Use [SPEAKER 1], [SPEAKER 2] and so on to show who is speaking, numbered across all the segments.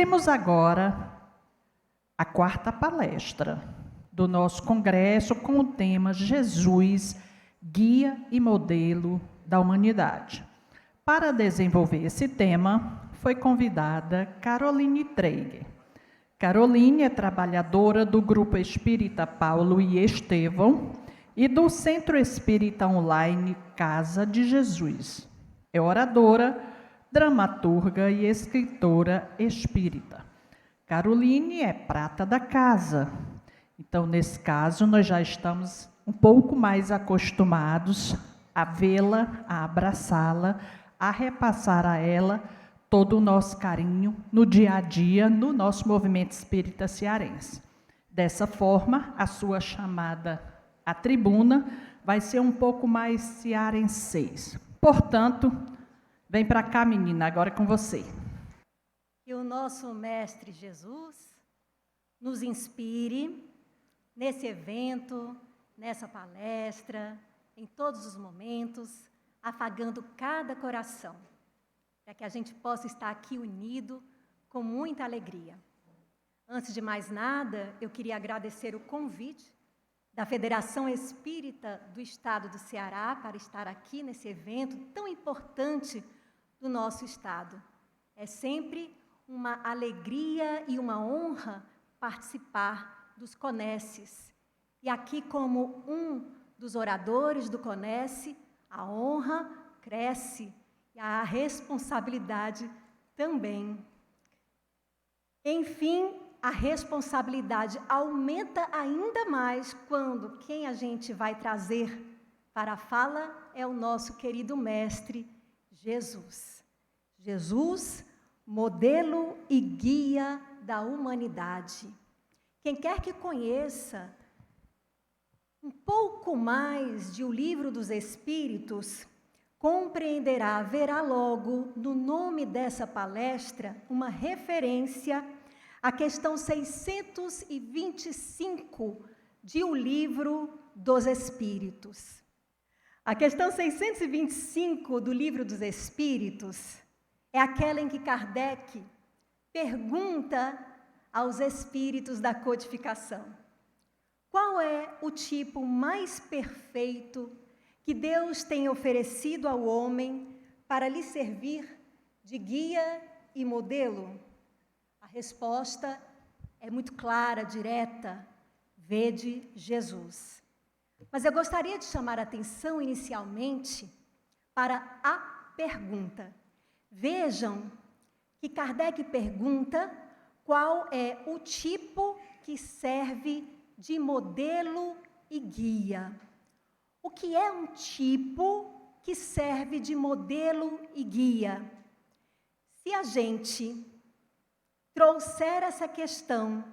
[SPEAKER 1] Temos agora a quarta palestra do nosso congresso com o tema Jesus, guia e modelo da humanidade. Para desenvolver esse tema, foi convidada Caroline Traeger. Caroline é trabalhadora do Grupo Espírita Paulo e Estevão e do Centro Espírita Online Casa de Jesus. É oradora, dramaturga e escritora espírita. Caroline é prata da casa. Então, nesse caso, nós já estamos um pouco mais acostumados a vê-la, a abraçá-la, a repassar a ela todo o nosso carinho no dia a dia, no nosso movimento espírita cearense. Dessa forma, a sua chamada à tribuna vai ser um pouco mais cearense. Portanto, vem para cá, menina, agora é com você.
[SPEAKER 2] Que o nosso Mestre Jesus nos inspire nesse evento, nessa palestra, em todos os momentos, afagando cada coração, para que a gente possa estar aqui unido com muita alegria. Antes de mais nada, eu queria agradecer o convite da Federação Espírita do Estado do Ceará para estar aqui nesse evento tão importante do nosso estado. É sempre uma alegria e uma honra participar dos Conesses. E aqui, como um dos oradores do Conesse, a honra cresce e a responsabilidade também. Enfim, a responsabilidade aumenta ainda mais quando quem a gente vai trazer para a fala é o nosso querido Mestre Jesus. Jesus, modelo e guia da humanidade. Quem quer que conheça um pouco mais de O Livro dos Espíritos, compreenderá, verá logo no nome dessa palestra uma referência à questão 625 de O Livro dos Espíritos. A questão 625 do Livro dos Espíritos é aquela em que Kardec pergunta aos espíritos da codificação: qual é o tipo mais perfeito que Deus tem oferecido ao homem para lhe servir de guia e modelo? A resposta é muito clara, direta: vede Jesus. Mas eu gostaria de chamar a atenção inicialmente para a pergunta. Vejam que Kardec pergunta qual é o tipo que serve de modelo e guia. O que é um tipo que serve de modelo e guia? Se a gente trouxer essa questão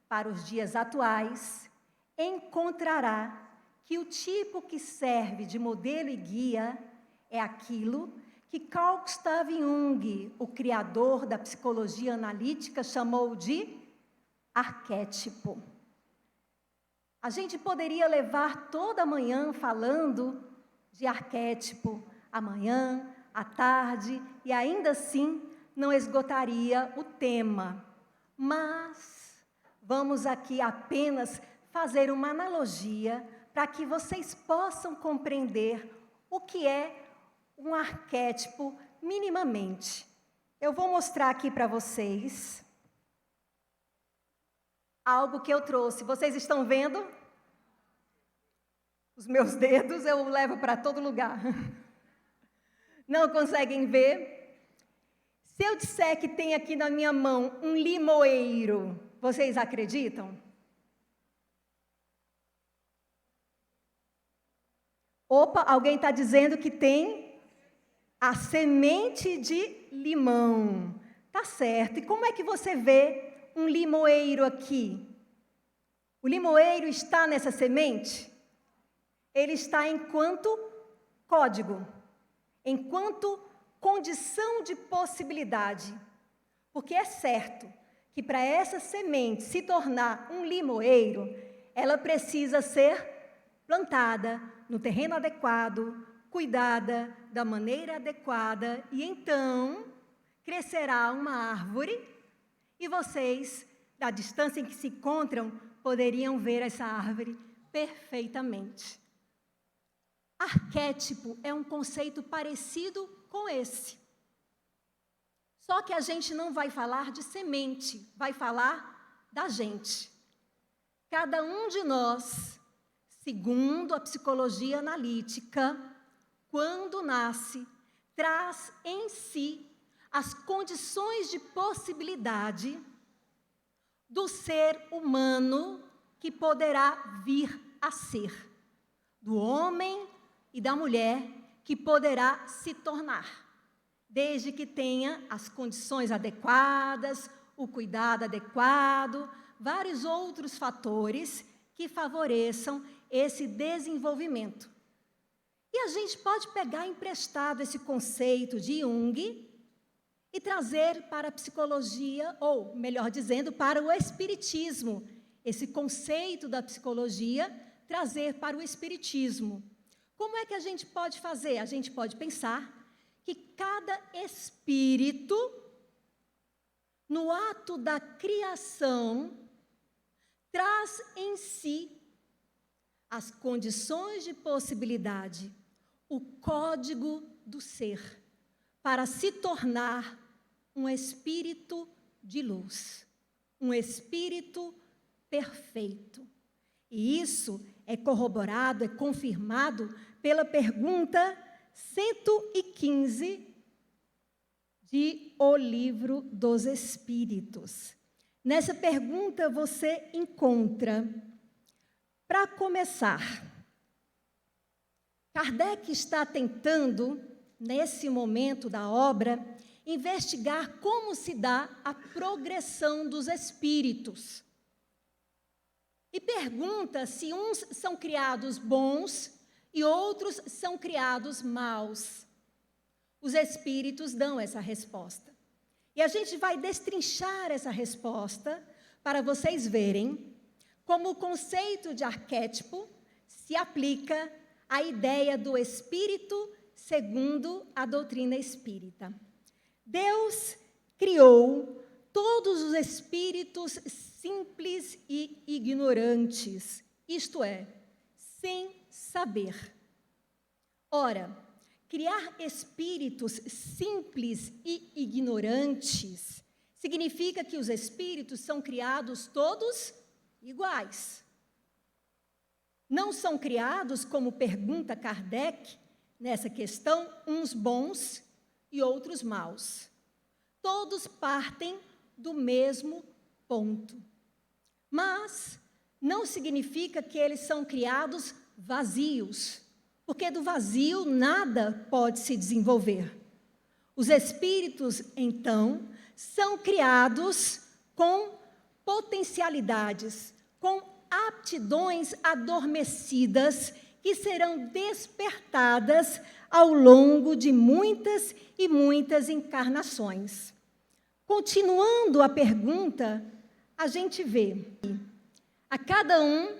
[SPEAKER 2] para os dias atuais, encontrará que o tipo que serve de modelo e guia é aquilo que Carl Gustav Jung, o criador da psicologia analítica, chamou de arquétipo. A gente poderia levar toda a manhã falando de arquétipo, amanhã, à tarde, e ainda assim não esgotaria o tema. Mas vamos aqui apenas fazer uma analogia para que vocês possam compreender o que é um arquétipo minimamente. Eu vou mostrar aqui para vocês algo que eu trouxe. Vocês estão vendo? Os meus dedos eu levo para todo lugar. Não conseguem ver? Se eu disser que tem aqui na minha mão um limoeiro, vocês acreditam? Opa, alguém está dizendo que tem a semente de limão. Tá certo. E como é que você vê um limoeiro aqui? O limoeiro está nessa semente? Ele está enquanto código, enquanto condição de possibilidade. Porque é certo que para essa semente se tornar um limoeiro, ela precisa ser plantada no terreno adequado, cuidada da maneira adequada, e então crescerá uma árvore E vocês, da distância em que se encontram, poderiam ver essa árvore perfeitamente. Arquétipo é um conceito parecido com esse. Só que a gente não vai falar de semente, vai falar da gente. Cada um de nós, segundo a psicologia analítica, quando nasce, traz em si as condições de possibilidade do ser humano que poderá vir a ser, do homem e da mulher que poderá se tornar, desde que tenha as condições adequadas, o cuidado adequado, vários outros fatores que favoreçam esse desenvolvimento. E a gente pode pegar emprestado esse conceito de Jung e trazer para a psicologia, ou, melhor dizendo, para o espiritismo. Esse conceito da psicologia, trazer para o espiritismo. Como é que a gente pode fazer? A gente pode pensar que cada espírito, no ato da criação, traz em si as condições de possibilidade, o código do ser, para se tornar um espírito de luz, um espírito perfeito. E isso é corroborado, é confirmado pela pergunta 115 de O Livro dos Espíritos. Nessa pergunta você encontra, para começar, Kardec está tentando, nesse momento da obra, investigar como se dá a progressão dos espíritos. E pergunta se uns são criados bons e outros são criados maus. Os espíritos dão essa resposta. E a gente vai destrinchar essa resposta para vocês verem como o conceito de arquétipo se aplica à ideia do espírito segundo a doutrina espírita. Deus criou todos os espíritos simples e ignorantes, isto é, sem saber. Ora, criar espíritos simples e ignorantes significa que os espíritos são criados todos iguais. Não são criados, como pergunta Kardec, nessa questão, uns bons e outros maus. Todos partem do mesmo ponto. Mas não significa que eles são criados vazios, porque do vazio nada pode se desenvolver. Os espíritos, então, são criados com potencialidades, com aptidões adormecidas que serão despertadas ao longo de muitas e muitas encarnações. Continuando a pergunta, a gente vê: a cada um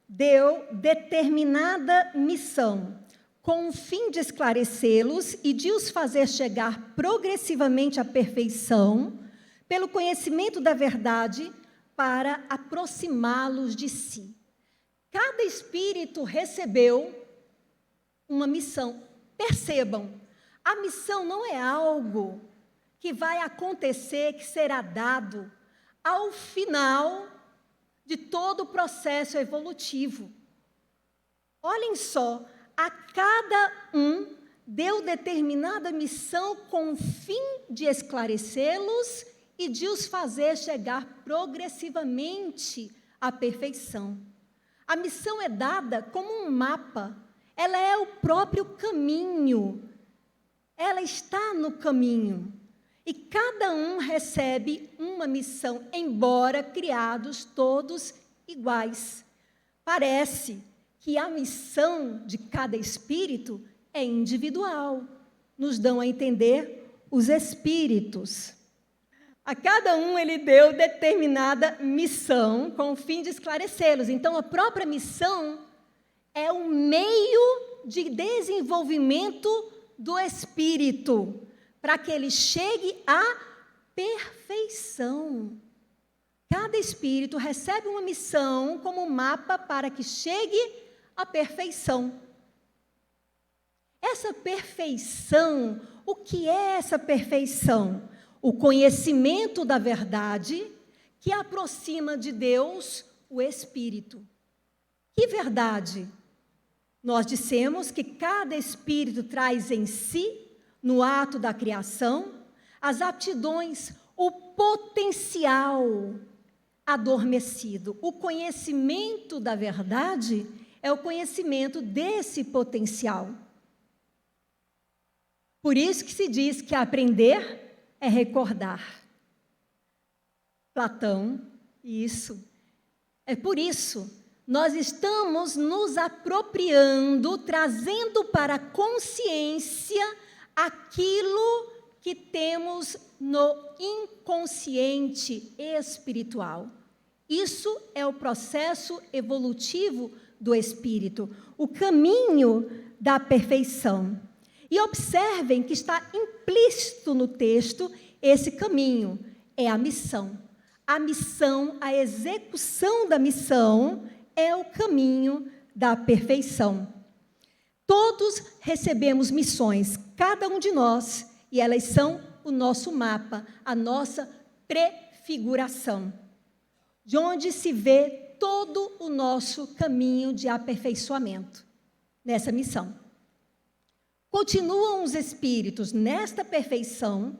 [SPEAKER 2] deu determinada missão, com o fim de esclarecê-los e de os fazer chegar progressivamente à perfeição, pelo conhecimento da verdade, para aproximá-los de si. Cada espírito recebeu uma missão. Percebam, a missão não é algo que vai acontecer, que será dado ao final de todo o processo evolutivo. Olhem só, a cada um deu determinada missão com o fim de esclarecê-los e de os fazer chegar progressivamente à perfeição. A missão é dada como um mapa, ela é o próprio caminho, ela está no caminho. E cada um recebe uma missão, embora criados todos iguais. Parece que a missão de cada espírito é individual, nos dão a entender os espíritos. A cada um ele deu determinada missão com o fim de esclarecê-los. Então, a própria missão é um meio de desenvolvimento do espírito, para que ele chegue à perfeição. Cada espírito recebe uma missão como um mapa para que chegue à perfeição. Essa perfeição, o que é essa perfeição? O conhecimento da verdade que aproxima de Deus o espírito. Que verdade? Nós dissemos que cada espírito traz em si, no ato da criação, as aptidões, o potencial adormecido. O conhecimento da verdade é o conhecimento desse potencial. Por isso que se diz que aprender é recordar. Platão, isso. É por isso, nós estamos nos apropriando, trazendo para a consciência aquilo que temos no inconsciente espiritual. Isso é o processo evolutivo do espírito, o caminho da perfeição. E observem que está implícito no texto esse caminho, é a missão. A missão, a execução da missão é o caminho da perfeição. Todos recebemos missões, cada um de nós, e elas são o nosso mapa, a nossa prefiguração, de onde se vê todo o nosso caminho de aperfeiçoamento nessa missão. Continuam os espíritos nesta perfeição,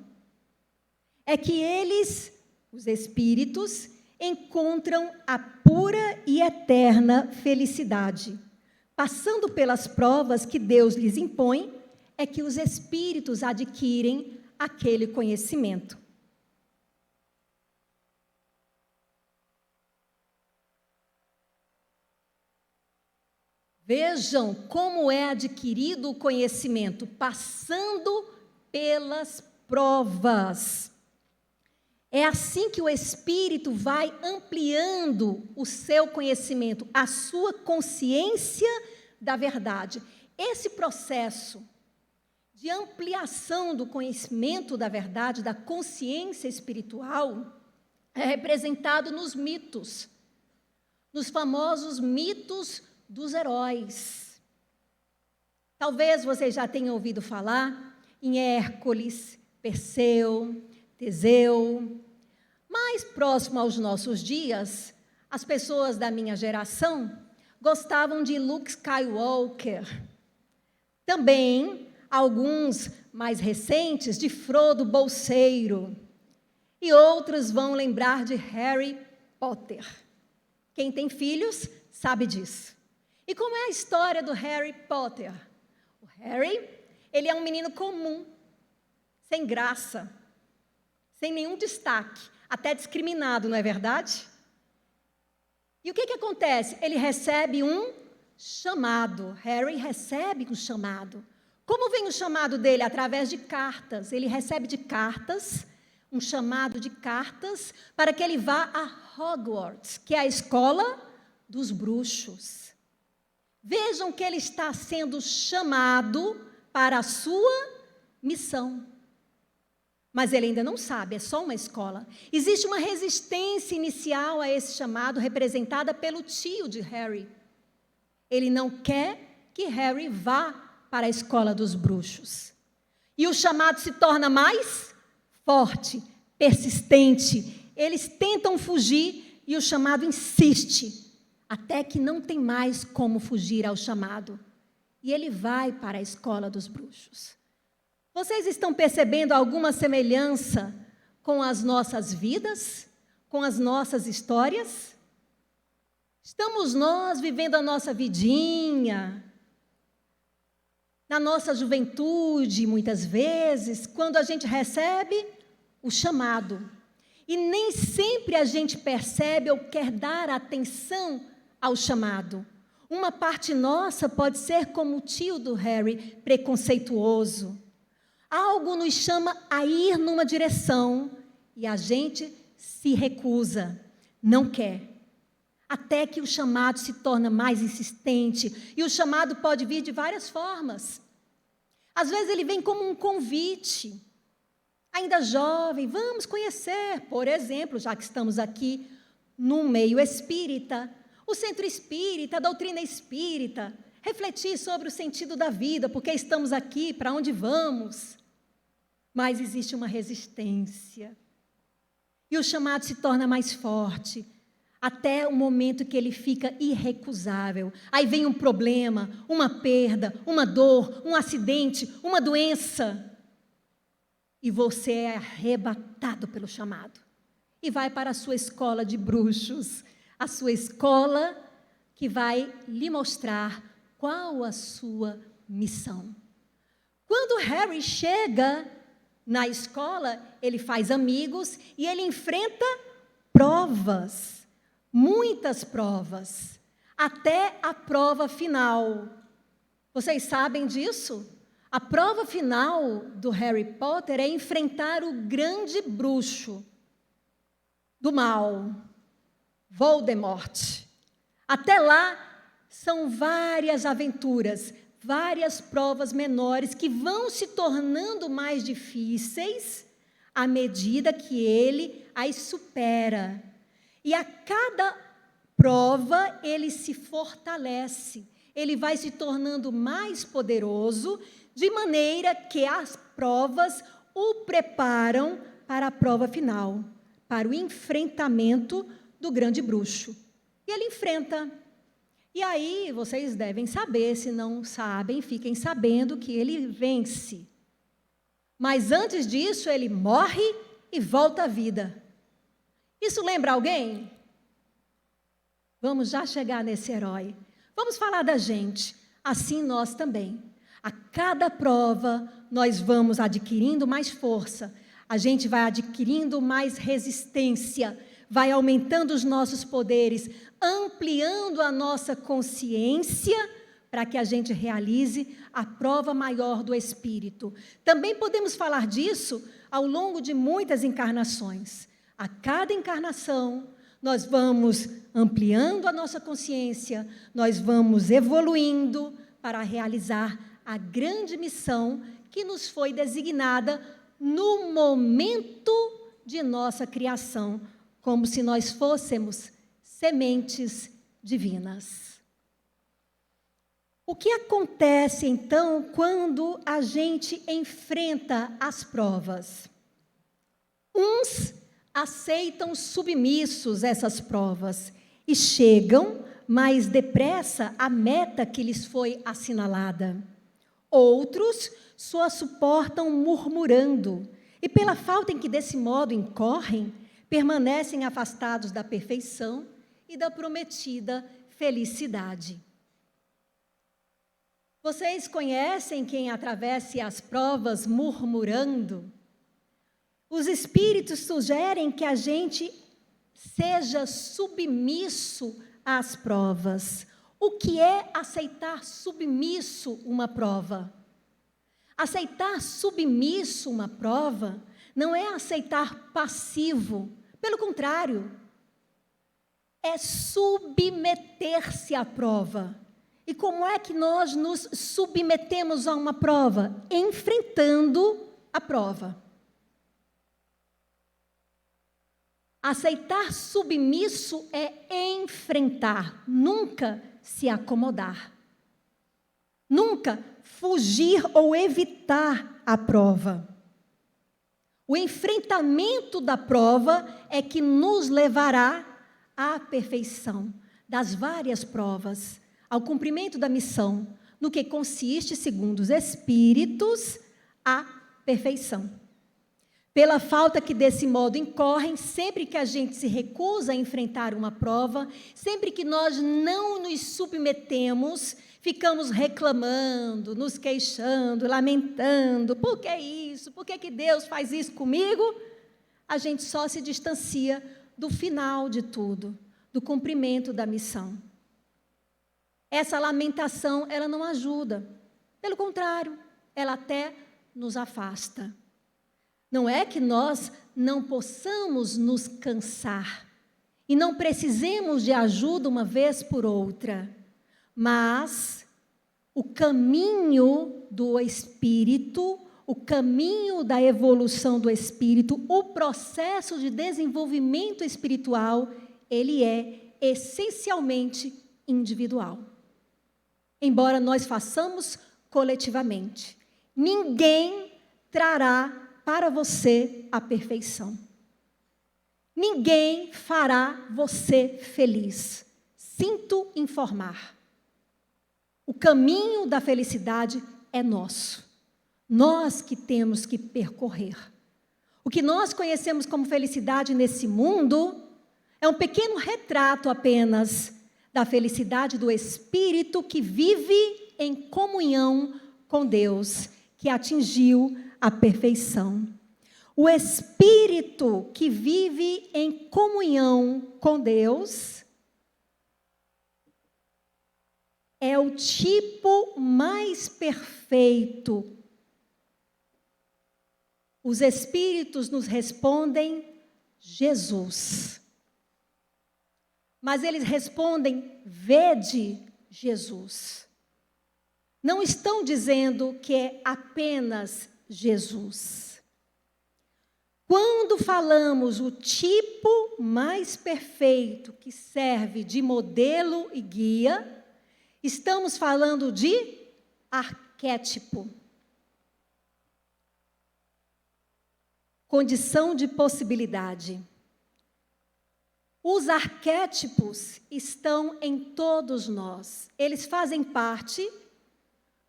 [SPEAKER 2] é que eles, os espíritos, encontram a pura e eterna felicidade. Passando pelas provas que Deus lhes impõe, é que os espíritos adquirem aquele conhecimento. Vejam como é adquirido o conhecimento, passando pelas provas. É assim que o espírito vai ampliando o seu conhecimento, a sua consciência da verdade. Esse processo de ampliação do conhecimento da verdade, da consciência espiritual, é representado nos mitos, nos famosos mitos dos heróis. Talvez vocês já tenham ouvido falar em Hércules, Perseu, Teseu. Mais próximo aos nossos dias, as pessoas da minha geração gostavam de Luke Skywalker. Também alguns mais recentes de Frodo Bolseiro. E outros vão lembrar de Harry Potter. Quem tem filhos sabe disso. E como é a história do Harry Potter? O Harry, ele é um menino comum, sem graça, sem nenhum destaque, até discriminado, não é verdade? E o que acontece? Ele recebe um chamado. Harry recebe um chamado. Como vem o chamado dele? Através de cartas. Ele recebe de cartas, um chamado de cartas, para que ele vá a Hogwarts, que é a escola dos bruxos. Vejam que ele está sendo chamado para a sua missão. Mas ele ainda não sabe, é só uma escola. Existe uma resistência inicial a esse chamado, representada pelo tio de Harry. Ele não quer que Harry vá para a escola dos bruxos. E o chamado se torna mais forte, persistente. Eles tentam fugir e o chamado insiste, até que não tem mais como fugir ao chamado. E ele vai para a escola dos bruxos. Vocês estão percebendo alguma semelhança com as nossas vidas, com as nossas histórias? Estamos nós vivendo a nossa vidinha, na nossa juventude, muitas vezes, quando a gente recebe o chamado. E nem sempre a gente percebe ou quer dar atenção ao chamado. Uma parte nossa pode ser como o tio do Harry, preconceituoso. Algo nos chama a ir numa direção e a gente se recusa, não quer. Até que o chamado se torna mais insistente. E o chamado pode vir de várias formas. Às vezes ele vem como um convite. Ainda jovem, vamos conhecer, por exemplo, já que estamos aqui, no meio espírita, o centro espírita, a doutrina espírita, refletir sobre o sentido da vida, por que estamos aqui, para onde vamos. Mas existe uma resistência. E o chamado se torna mais forte, até o momento que ele fica irrecusável. Aí vem um problema, uma perda, uma dor, um acidente, uma doença. E você é arrebatado pelo chamado. E vai para a sua escola de bruxos, a sua escola que vai lhe mostrar qual a sua missão. Quando Harry chega na escola, ele faz amigos e ele enfrenta provas, muitas provas, até a prova final. Vocês sabem disso? A prova final do Harry Potter é enfrentar o grande bruxo do mal, Voldemort. Até lá, são várias aventuras, várias provas menores que vão se tornando mais difíceis à medida que ele as supera. E a cada prova, ele se fortalece, ele vai se tornando mais poderoso, de maneira que as provas o preparam para a prova final, para o enfrentamento do grande bruxo. E ele enfrenta. E aí, vocês devem saber, se não sabem, fiquem sabendo que ele vence. Mas antes disso, ele morre e volta à vida. Isso lembra alguém? Vamos já chegar nesse herói. Vamos falar da gente. Assim nós também. A cada prova, nós vamos adquirindo mais força. A gente vai adquirindo mais resistência. Vai aumentando os nossos poderes, ampliando a nossa consciência para que a gente realize a prova maior do Espírito. Também podemos falar disso ao longo de muitas encarnações. A cada encarnação, nós vamos ampliando a nossa consciência, nós vamos evoluindo para realizar a grande missão que nos foi designada no momento de nossa criação, como se nós fôssemos sementes divinas. O que acontece, então, quando a gente enfrenta as provas? Uns aceitam submissos essas provas e chegam mais depressa à meta que lhes foi assinalada. Outros só suportam murmurando e, pela falta em que desse modo incorrem, permanecem afastados da perfeição e da prometida felicidade. Vocês conhecem quem atravessa as provas murmurando? Os espíritos sugerem que a gente seja submisso às provas. O que é aceitar submisso uma prova? Aceitar submisso uma prova não é aceitar passivo. Pelo contrário, é submeter-se à prova. E como é que nós nos submetemos a uma prova? Enfrentando a prova. Aceitar submisso é enfrentar, nunca se acomodar. Nunca fugir ou evitar a prova. O enfrentamento da prova é que nos levará à perfeição das várias provas, ao cumprimento da missão, no que consiste, segundo os Espíritos, a perfeição. Pela falta que desse modo incorrem, sempre que a gente se recusa a enfrentar uma prova, sempre que nós não nos submetemos, ficamos reclamando, nos queixando, lamentando, por que isso? Por que Deus faz isso comigo? A gente só se distancia do final de tudo, do cumprimento da missão. Essa lamentação, ela não ajuda. Pelo contrário, ela até nos afasta. Não é que nós não possamos nos cansar e não precisemos de ajuda uma vez por outra, mas o caminho do Espírito, o caminho da evolução do Espírito, o processo de desenvolvimento espiritual, ele é essencialmente individual. Embora nós façamos coletivamente, ninguém trará para você a perfeição. Ninguém fará você feliz. Sinto informar. O caminho da felicidade é nosso. Nós que temos que percorrer. O que nós conhecemos como felicidade nesse mundo é um pequeno retrato apenas da felicidade do espírito que vive em comunhão com Deus, que atingiu a perfeição. O espírito que vive em comunhão com Deus é o tipo mais perfeito. Os espíritos nos respondem Jesus. Mas eles respondem, vede Jesus. Não estão dizendo que é apenas Jesus. Quando falamos o tipo mais perfeito que serve de modelo e guia, estamos falando de arquétipo. Condição de possibilidade. Os arquétipos estão em todos nós. Eles fazem parte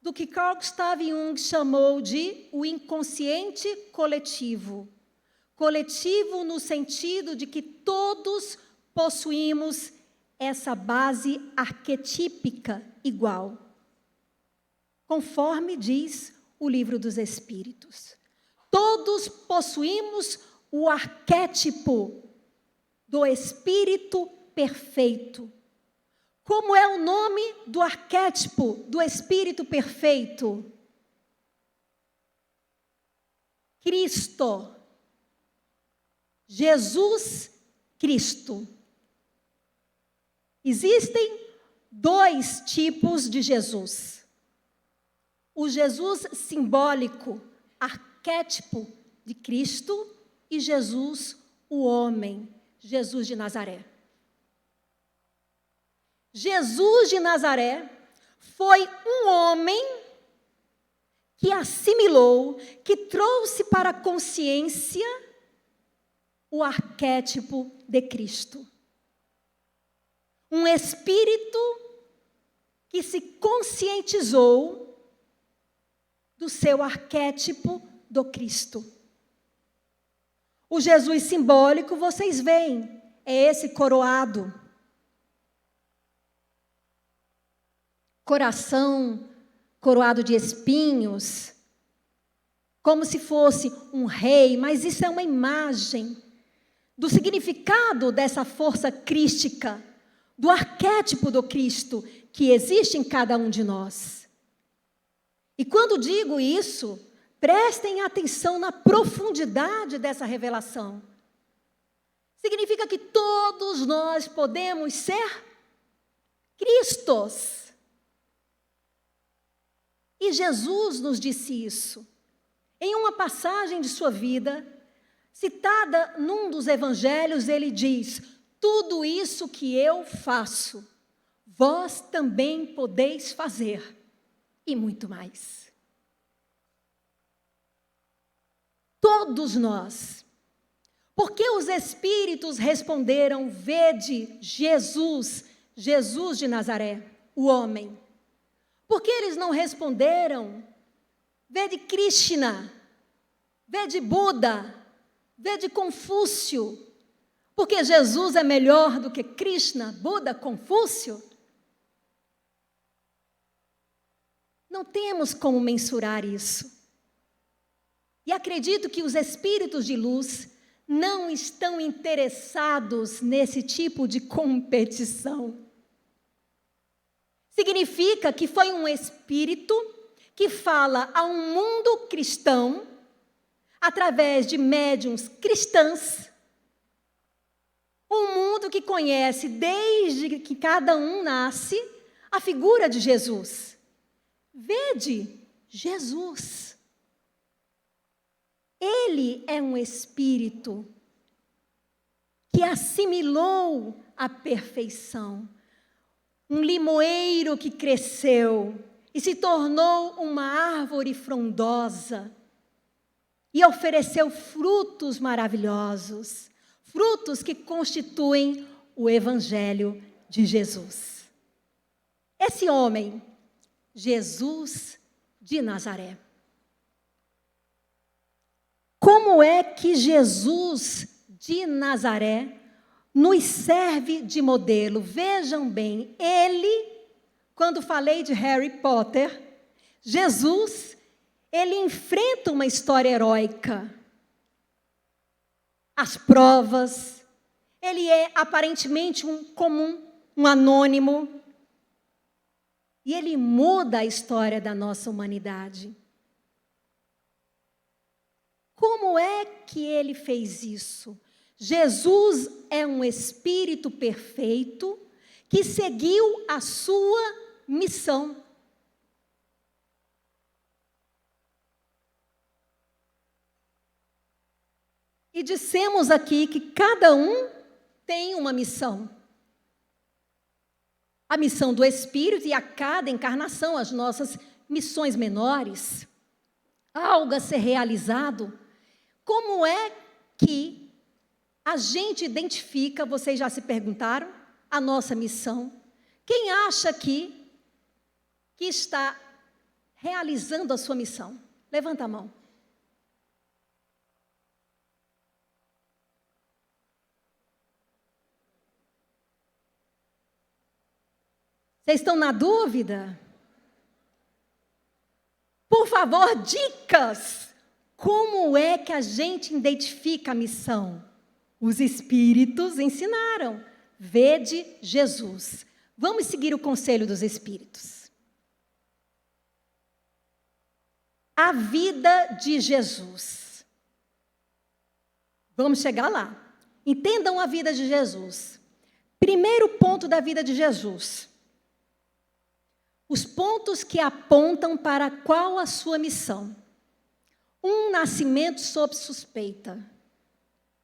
[SPEAKER 2] do que Carl Gustav Jung chamou de o inconsciente coletivo. Coletivo no sentido de que todos possuímos essa base arquetípica igual, conforme diz o Livro dos Espíritos. Todos possuímos o arquétipo do Espírito perfeito. Como é o nome do arquétipo do Espírito perfeito? Cristo. Jesus Cristo. Existem dois tipos de Jesus. O Jesus simbólico, arquétipo de Cristo, e Jesus, o homem, Jesus de Nazaré. Jesus de Nazaré foi um homem que assimilou, que trouxe para a consciência o arquétipo de Cristo. Um espírito que se conscientizou do seu arquétipo do Cristo. O Jesus simbólico, vocês veem, é esse coroado. Coração coroado de espinhos, como se fosse um rei, mas isso é uma imagem do significado dessa força crística, do arquétipo do Cristo que existe em cada um de nós. E quando digo isso, prestem atenção na profundidade dessa revelação. Significa que todos nós podemos ser Cristos. E Jesus nos disse isso. Em uma passagem de sua vida, citada num dos evangelhos, ele diz: tudo isso que eu faço, vós também podeis fazer, e muito mais. Todos nós. Porque os espíritos responderam: vede Jesus, Jesus de Nazaré, o homem. Porque eles não responderam: vede Krishna, vede Buda, vede Confúcio. Porque Jesus é melhor do que Krishna, Buda, Confúcio? Não temos como mensurar isso. E acredito que os espíritos de luz não estão interessados nesse tipo de competição. Significa que foi um espírito que fala a um mundo cristão, através de médiuns cristãs, um mundo que conhece, desde que cada um nasce, a figura de Jesus. Vede Jesus. Ele é um espírito que assimilou a perfeição. Um limoeiro que cresceu e se tornou uma árvore frondosa e ofereceu frutos maravilhosos, frutos que constituem o Evangelho de Jesus. Esse homem, Jesus de Nazaré. Como é que Jesus de Nazaré nos serve de modelo? Vejam bem, quando falei de Harry Potter, Jesus, ele enfrenta uma história heróica. As provas, ele é aparentemente um comum, um anônimo, e ele muda a história da nossa humanidade. Como é que ele fez isso? Jesus é um espírito perfeito que seguiu a sua missão. E dissemos aqui que cada um tem uma missão. A missão do Espírito e a cada encarnação, as nossas missões menores. Algo a ser realizado. Como é que a gente identifica, vocês já se perguntaram, a nossa missão? Quem acha aqui que está realizando a sua missão? Levanta a mão. Vocês estão na dúvida? Por favor, dicas! Como é que a gente identifica a missão? Os Espíritos ensinaram. Vede Jesus. Vamos seguir o conselho dos Espíritos. A vida de Jesus. Vamos chegar lá. Entendam a vida de Jesus. Primeiro ponto da vida de Jesus. Os pontos que apontam para qual a sua missão. Um nascimento sob suspeita.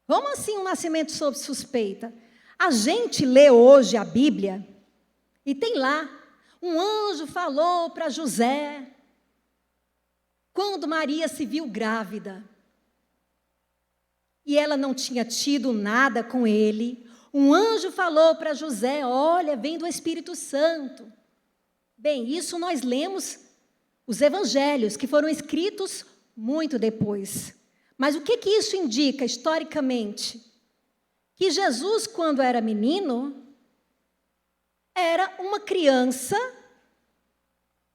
[SPEAKER 2] Como assim um nascimento sob suspeita? A gente lê hoje a Bíblia e tem lá, um anjo falou para José, quando Maria se viu grávida. E ela não tinha tido nada com ele. Um anjo falou para José, olha, vem do Espírito Santo. Bem, isso nós lemos os evangelhos, que foram escritos muito depois. Mas o que isso indica historicamente? Que Jesus, quando era menino, era uma criança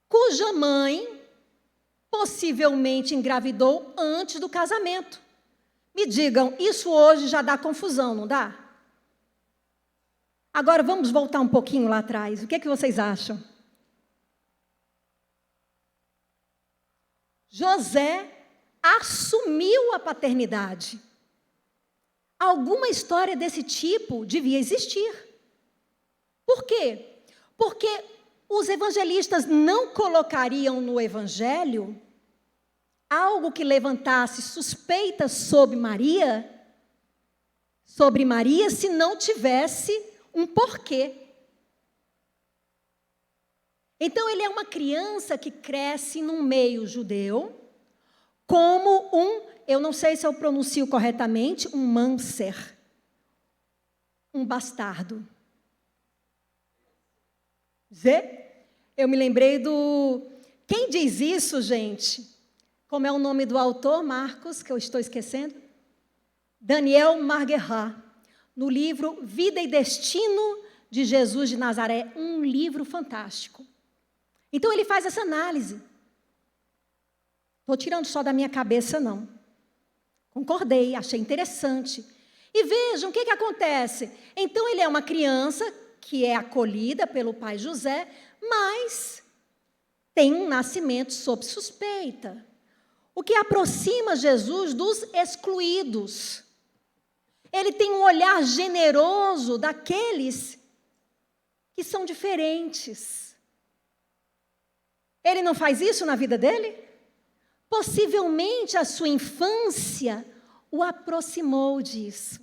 [SPEAKER 2] cuja mãe possivelmente engravidou antes do casamento. Me digam, isso hoje já dá confusão, não dá? Agora vamos voltar um pouquinho lá atrás. O que vocês acham? José assumiu a paternidade. Alguma história desse tipo devia existir. Por quê? Porque os evangelistas não colocariam no evangelho algo que levantasse suspeitas sobre Maria, se não tivesse um porquê. Então, ele é uma criança que cresce num meio judeu, como eu não sei se eu pronuncio corretamente, um mamzer, um bastardo. Eu me lembrei Quem diz isso, gente? Como é o nome do autor, Marcos, que eu estou esquecendo? Daniel Marguerrat, no livro Vida e Destino de Jesus de Nazaré, um livro fantástico. Então, ele faz essa análise. Estou tirando só da minha cabeça, não. Concordei, achei interessante. E vejam, o que acontece? Então, ele é uma criança que é acolhida pelo pai José, mas tem um nascimento sob suspeita. O que aproxima Jesus dos excluídos. Ele tem um olhar generoso daqueles que são diferentes. Ele não faz isso na vida dele? Possivelmente a sua infância o aproximou disso.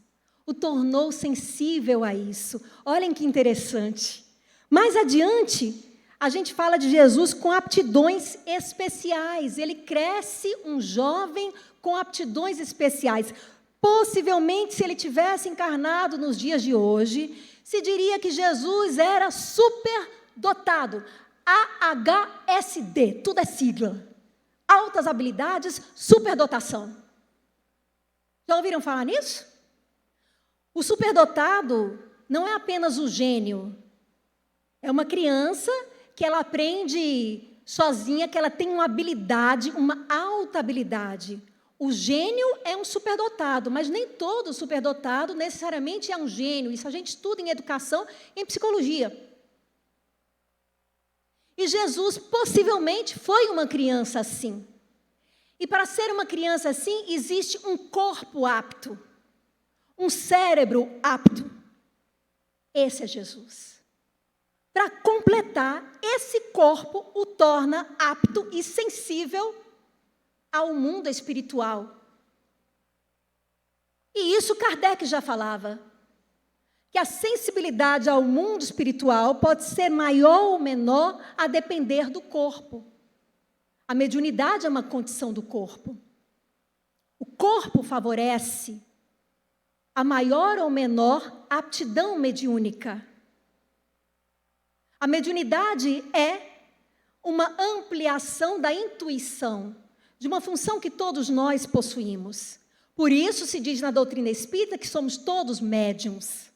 [SPEAKER 2] o tornou sensível a isso. Olhem que interessante. Mais adiante, a gente fala de Jesus com aptidões especiais. Ele cresce um jovem com aptidões especiais. Possivelmente, se ele tivesse encarnado nos dias de hoje, se diria que Jesus era superdotado. AHSD, tudo é sigla. Altas habilidades, superdotação. Já ouviram falar nisso? O superdotado não é apenas o gênio. É uma criança que ela aprende sozinha, que ela tem uma habilidade, uma alta habilidade. O gênio é um superdotado, mas nem todo superdotado necessariamente é um gênio. Isso a gente estuda em educação, em psicologia. E Jesus possivelmente foi uma criança assim. E para ser uma criança assim, existe um corpo apto, um cérebro apto. Esse é Jesus. Para completar, esse corpo o torna apto e sensível ao mundo espiritual. E isso Kardec já falava, que a sensibilidade ao mundo espiritual pode ser maior ou menor a depender do corpo. A mediunidade é uma condição do corpo. O corpo favorece a maior ou menor aptidão mediúnica. A mediunidade é uma ampliação da intuição, de uma função que todos nós possuímos. Por isso se diz na doutrina espírita que somos todos médiuns.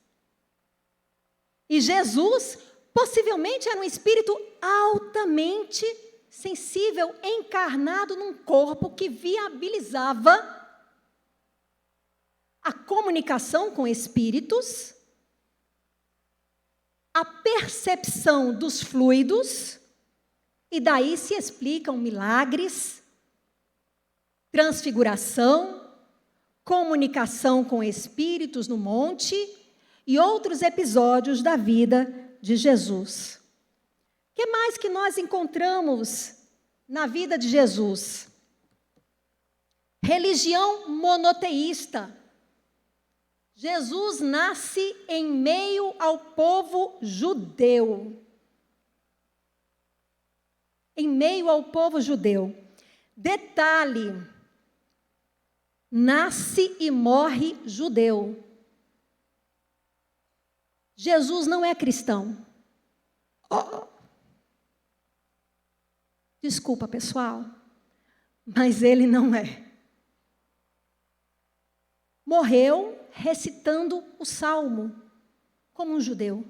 [SPEAKER 2] E Jesus, possivelmente, era um espírito altamente sensível, encarnado num corpo que viabilizava a comunicação com espíritos, a percepção dos fluidos, e daí se explicam milagres, transfiguração, comunicação com espíritos no monte e outros episódios da vida de Jesus. O que mais que nós encontramos na vida de Jesus? Religião monoteísta. Jesus nasce em meio ao povo judeu. Em meio ao povo judeu. Detalhe, nasce e morre judeu. Jesus não é cristão. Desculpa, pessoal, mas ele não é. Morreu recitando o salmo, como um judeu.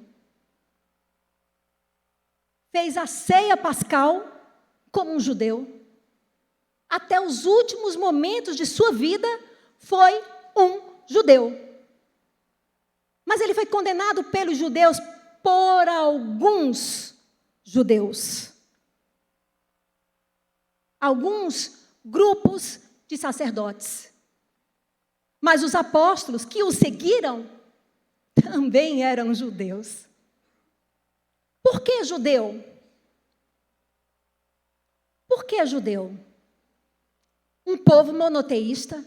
[SPEAKER 2] Fez a ceia pascal, como um judeu. Até os últimos momentos de sua vida, foi um judeu. Mas ele foi condenado pelos judeus, por alguns judeus. Alguns grupos de sacerdotes. Mas os apóstolos que o seguiram também eram judeus. Por que judeu? Por que judeu? Um povo monoteísta,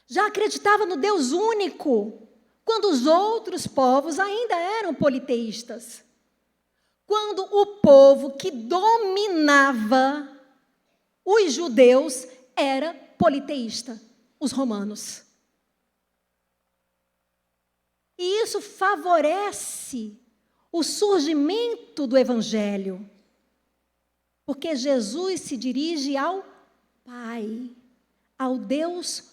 [SPEAKER 2] já acreditava no Deus único, quando os outros povos ainda eram politeístas. Quando o povo que dominava os judeus era politeísta, os romanos. E isso favorece o surgimento do Evangelho, porque Jesus se dirige ao Pai, ao Deus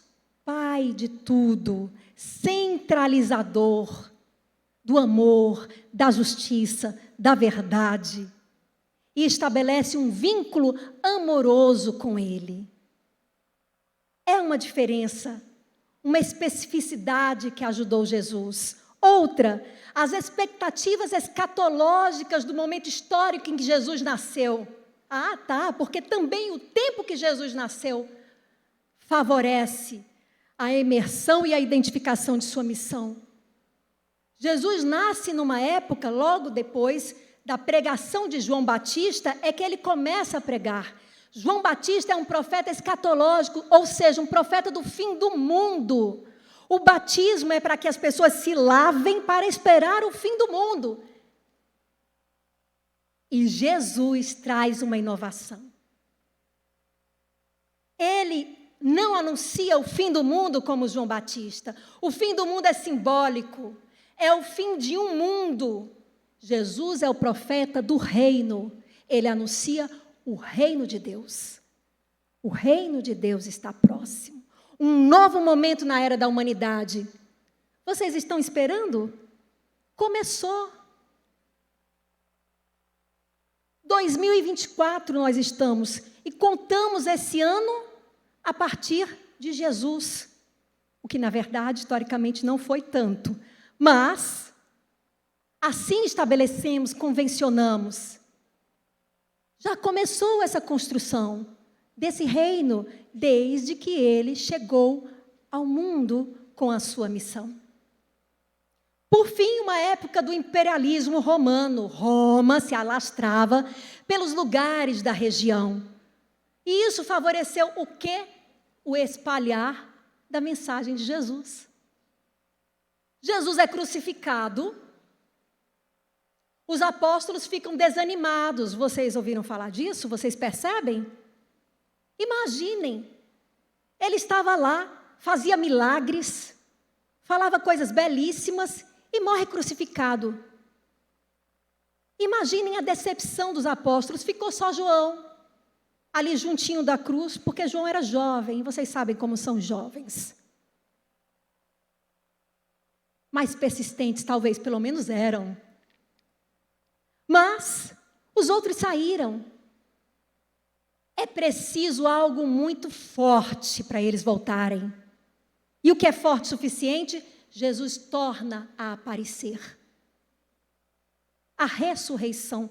[SPEAKER 2] Pai de tudo, centralizador do amor, da justiça, da verdade, e estabelece um vínculo amoroso com Ele. É uma diferença, uma especificidade que ajudou Jesus. Outra, as expectativas escatológicas do momento histórico em que Jesus nasceu. Ah, tá, porque também o tempo que Jesus nasceu favorece a imersão e a identificação de sua missão. Jesus nasce numa época, logo depois da pregação de João Batista, é que ele começa a pregar. João Batista é um profeta escatológico, ou seja, um profeta do fim do mundo. O batismo é para que as pessoas se lavem para esperar o fim do mundo. E Jesus traz uma inovação. Ele não anuncia o fim do mundo como João Batista. O fim do mundo é simbólico. É o fim de um mundo. Jesus é o profeta do reino. Ele anuncia o reino de Deus. O reino de Deus está próximo. Um novo momento na era da humanidade. Vocês estão esperando? Começou. 2024 nós estamos e contamos esse ano a partir de Jesus. O que, na verdade, historicamente não foi tanto. Mas, assim estabelecemos, convencionamos. Já começou essa construção desse reino, desde que ele chegou ao mundo com a sua missão. Por fim, uma época do imperialismo romano. Roma se alastrava pelos lugares da região. E isso favoreceu o quê? O espalhar da mensagem de Jesus. Jesus é crucificado. Os apóstolos ficam desanimados. Vocês ouviram falar disso? Vocês percebem? Imaginem, ele estava lá, fazia milagres, falava coisas belíssimas e morre crucificado. Imaginem a decepção dos apóstolos, ficou só João, ali juntinho da cruz, porque João era jovem, vocês sabem como são jovens. Mais persistentes, talvez, pelo menos eram. Mas os outros saíram. É preciso algo muito forte para eles voltarem. E o que é forte o suficiente? Jesus torna a aparecer. A ressurreição,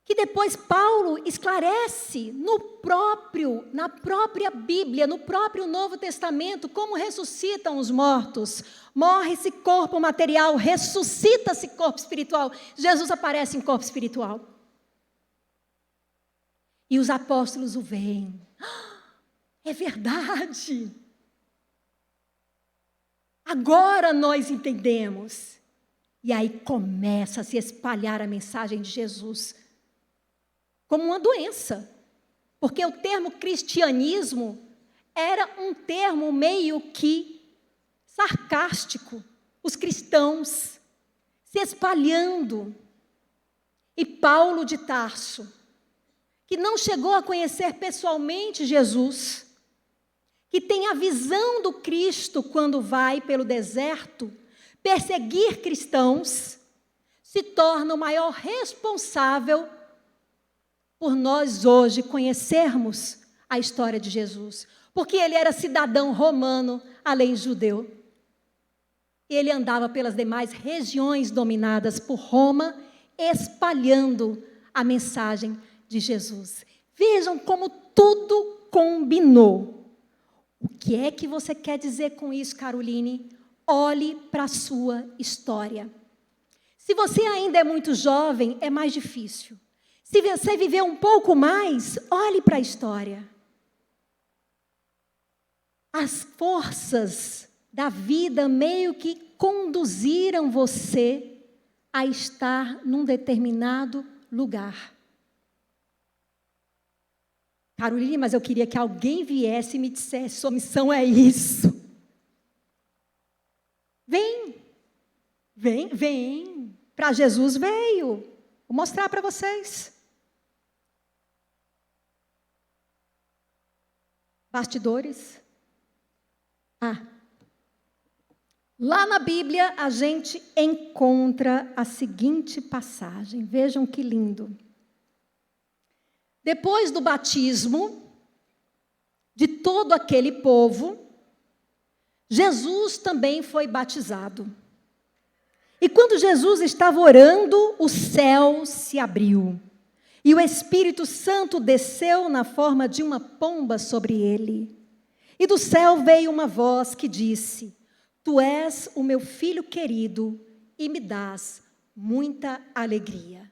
[SPEAKER 2] que depois Paulo esclarece na própria Bíblia, no próprio Novo Testamento, como ressuscitam os mortos. Morre-se corpo material, ressuscita-se corpo espiritual. Jesus aparece em corpo espiritual. E os apóstolos o veem. É verdade. Agora nós entendemos. E aí começa a se espalhar a mensagem de Jesus como uma doença. Porque o termo cristianismo era um termo meio que sarcástico. Os cristãos se espalhando. E Paulo de Tarso, que não chegou a conhecer pessoalmente Jesus, que tem a visão do Cristo quando vai pelo deserto perseguir cristãos, se torna o maior responsável por nós hoje conhecermos a história de Jesus. Porque ele era cidadão romano, além judeu. Ele andava pelas demais regiões dominadas por Roma, espalhando a mensagem de Jesus. Vejam como tudo combinou. O que é que você quer dizer com isso, Caroline? Olhe para a sua história. Se você ainda é muito jovem, é mais difícil. Se você viver um pouco mais, olhe para a história. As forças da vida meio que conduziram você a estar num determinado lugar. Caroline, mas eu queria que alguém viesse e me dissesse, sua missão é isso. Vem. Para Jesus veio. Vou mostrar para vocês. Bastidores. Lá na Bíblia a gente encontra a seguinte passagem. Vejam que lindo. Depois do batismo de todo aquele povo, Jesus também foi batizado. E quando Jesus estava orando, o céu se abriu. E o Espírito Santo desceu na forma de uma pomba sobre ele. E do céu veio uma voz que disse: Tu és o meu filho querido e me dás muita alegria.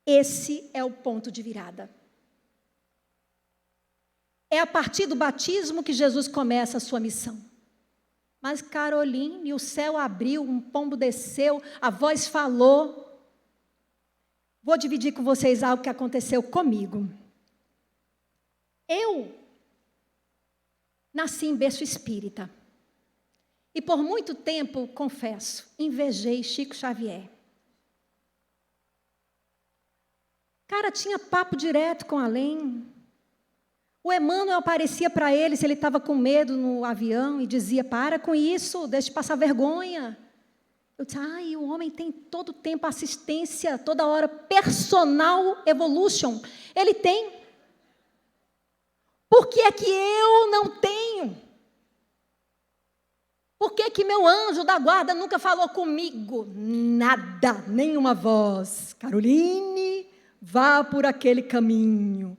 [SPEAKER 2] Esse é o ponto de virada. É a partir do batismo que Jesus começa a sua missão. Mas, Caroline, o céu abriu, um pombo desceu, a voz falou. Vou dividir com vocês algo que aconteceu comigo. Eu nasci em berço espírita. E por muito tempo, confesso, invejei Chico Xavier. Cara, tinha papo direto com além. O Emmanuel aparecia para ele se ele estava com medo no avião e dizia, para com isso, deixa de passar vergonha. Eu disse, o homem tem todo o tempo assistência, toda hora, personal evolution. Ele tem. Por que é que eu não tenho? Por que que meu anjo da guarda nunca falou comigo? Nada, nenhuma voz. Caroline, vá por aquele caminho.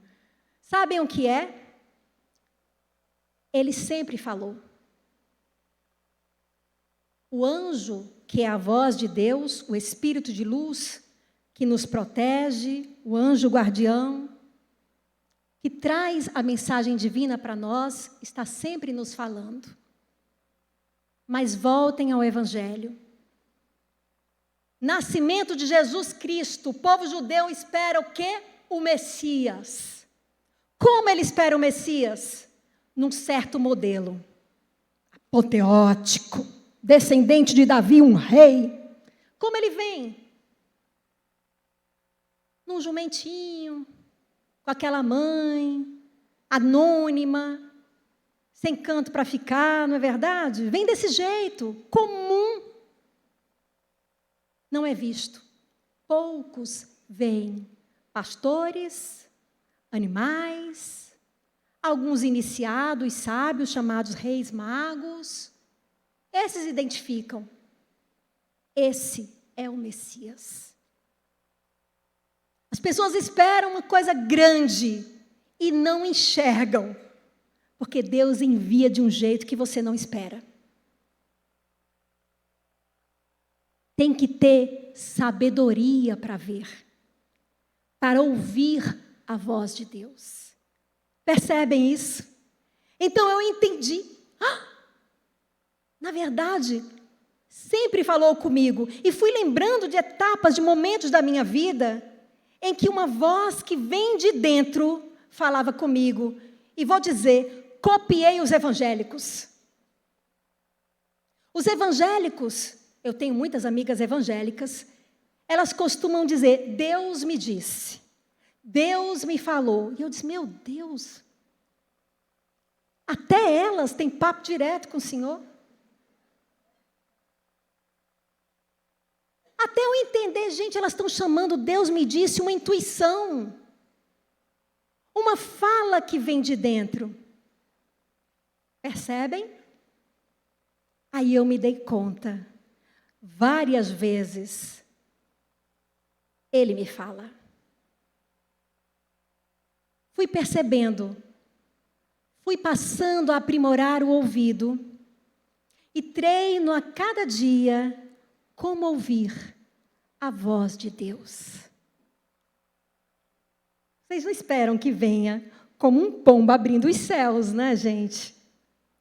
[SPEAKER 2] Sabem o que é? Ele sempre falou. O anjo, que é a voz de Deus, o Espírito de luz, que nos protege, o anjo guardião, que traz a mensagem divina para nós, está sempre nos falando. Mas voltem ao Evangelho. Nascimento de Jesus Cristo, o povo judeu espera o quê? O Messias. Como ele espera o Messias? Num certo modelo. Apoteótico, descendente de Davi, um rei. Como ele vem? Num jumentinho, com aquela mãe, anônima, sem canto para ficar, não é verdade? Vem desse jeito, comum. Não é visto. Poucos veem. Pastores, animais, alguns iniciados, sábios, chamados reis magos. Esses identificam. Esse é o Messias. As pessoas esperam uma coisa grande e não enxergam. Porque Deus envia de um jeito que você não espera. Tem que ter sabedoria para ver, para ouvir a voz de Deus. Percebem isso? Então eu entendi. Na verdade, sempre falou comigo. E fui lembrando de etapas, de momentos da minha vida, em que uma voz que vem de dentro falava comigo. E vou dizer, copiei os evangélicos. Os evangélicos, eu tenho muitas amigas evangélicas, elas costumam dizer, Deus me disse, Deus me falou. E eu disse, meu Deus, até elas têm papo direto com o Senhor. Até eu entender, gente, elas estão chamando Deus me disse uma intuição. Uma fala que vem de dentro. Percebem? Aí eu me dei conta, várias vezes, Ele me fala. Fui percebendo, fui passando a aprimorar o ouvido e treino a cada dia como ouvir a voz de Deus. Vocês não esperam que venha como um pombo abrindo os céus, né, gente?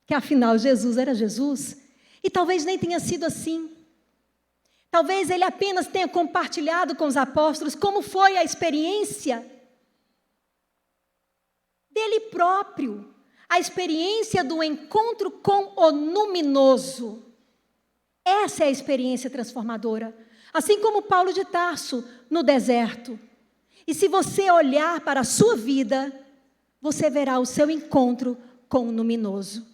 [SPEAKER 2] Que afinal Jesus era Jesus. E talvez nem tenha sido assim. Talvez ele apenas tenha compartilhado com os apóstolos como foi a experiência dele próprio. A experiência do encontro com o luminoso. Essa é a experiência transformadora. Assim como Paulo de Tarso no deserto. E se você olhar para a sua vida, você verá o seu encontro com o luminoso.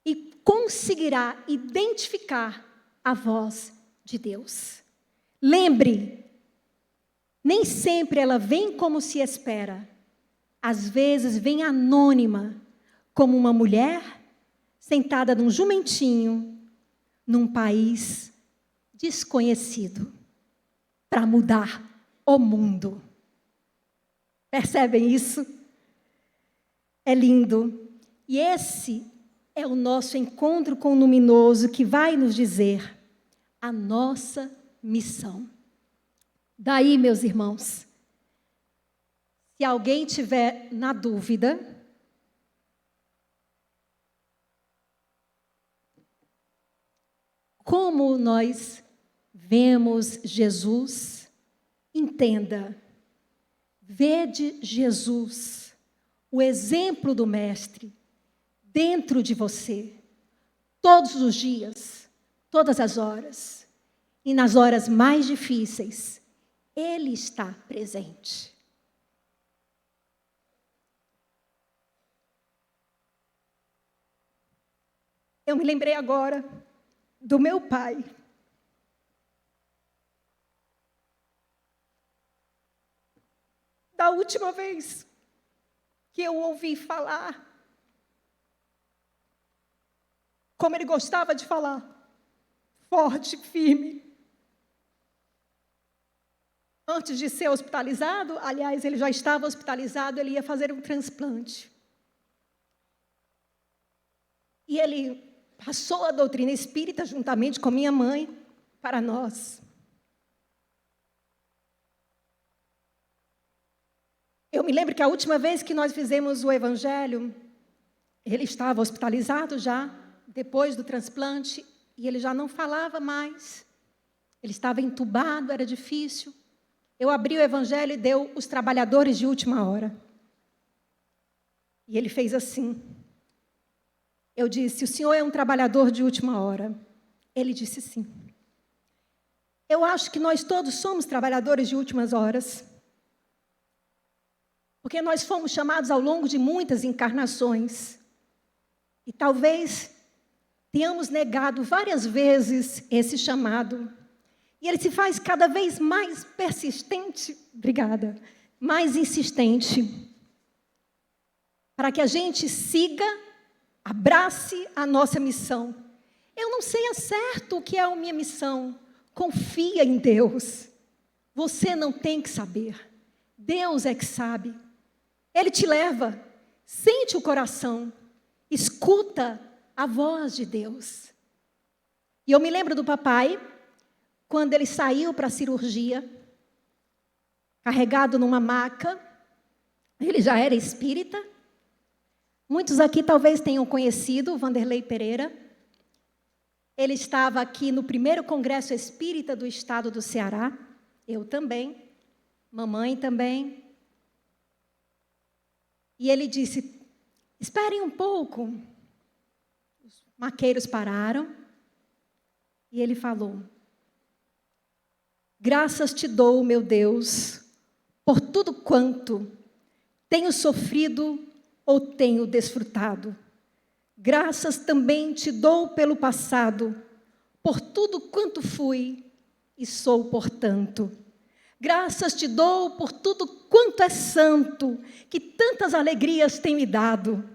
[SPEAKER 2] E conseguirá identificar a voz de Deus. Lembre, nem sempre ela vem como se espera. Às vezes vem anônima, como uma mulher sentada num jumentinho, num país desconhecido, para mudar o mundo. Percebem isso? É lindo. E esse é o nosso encontro com o luminoso que vai nos dizer a nossa missão. Daí, meus irmãos, se alguém tiver na dúvida, como nós vemos Jesus, entenda, vede Jesus, o exemplo do Mestre, dentro de você, todos os dias, todas as horas, e nas horas mais difíceis, Ele está presente. Eu me lembrei agora do meu pai. Da última vez que eu ouvi falar, como ele gostava de falar, forte, firme. Antes de ser hospitalizado, aliás, ele já estava hospitalizado, ele ia fazer um transplante. E ele passou a doutrina espírita juntamente com minha mãe para nós. Eu me lembro que a última vez que nós fizemos o evangelho, ele estava hospitalizado já, depois do transplante, e ele já não falava mais. Ele estava entubado, era difícil. Eu abri o evangelho e deu os trabalhadores de última hora. E ele fez assim. Eu disse, o senhor é um trabalhador de última hora. Ele disse sim. Eu acho que nós todos somos trabalhadores de últimas horas. Porque nós fomos chamados ao longo de muitas encarnações. E talvez tenhamos negado várias vezes esse chamado. E ele se faz cada vez mais persistente, obrigada, mais insistente. Para que a gente siga, abrace a nossa missão. Eu não sei a certo o que é a minha missão. Confia em Deus. Você não tem que saber. Deus é que sabe. Ele te leva. Sente o coração. Escuta a voz de Deus. E eu me lembro do papai, quando ele saiu para a cirurgia, carregado numa maca. Ele já era espírita. Muitos aqui talvez tenham conhecido o Vanderlei Pereira. Ele estava aqui no primeiro Congresso Espírita do Estado do Ceará. Eu também. Mamãe também. E ele disse, esperem um pouco. Os maqueiros pararam. E ele falou, graças te dou, meu Deus, por tudo quanto tenho sofrido ou tenho desfrutado. Graças também te dou pelo passado, por tudo quanto fui e sou, portanto. Graças te dou por tudo quanto é santo, que tantas alegrias tem me dado.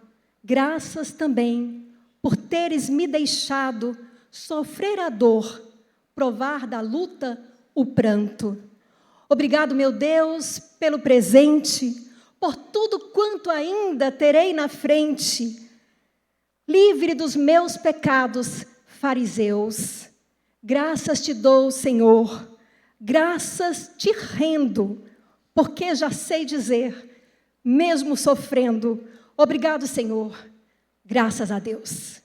[SPEAKER 2] Graças também por teres me deixado sofrer a dor, provar da luta o pranto. Obrigado, meu Deus, pelo presente, por tudo quanto ainda terei na frente. Livre dos meus pecados, fariseus. Graças te dou, Senhor. Graças te rendo, porque já sei dizer, mesmo sofrendo, obrigado, Senhor. Graças a Deus.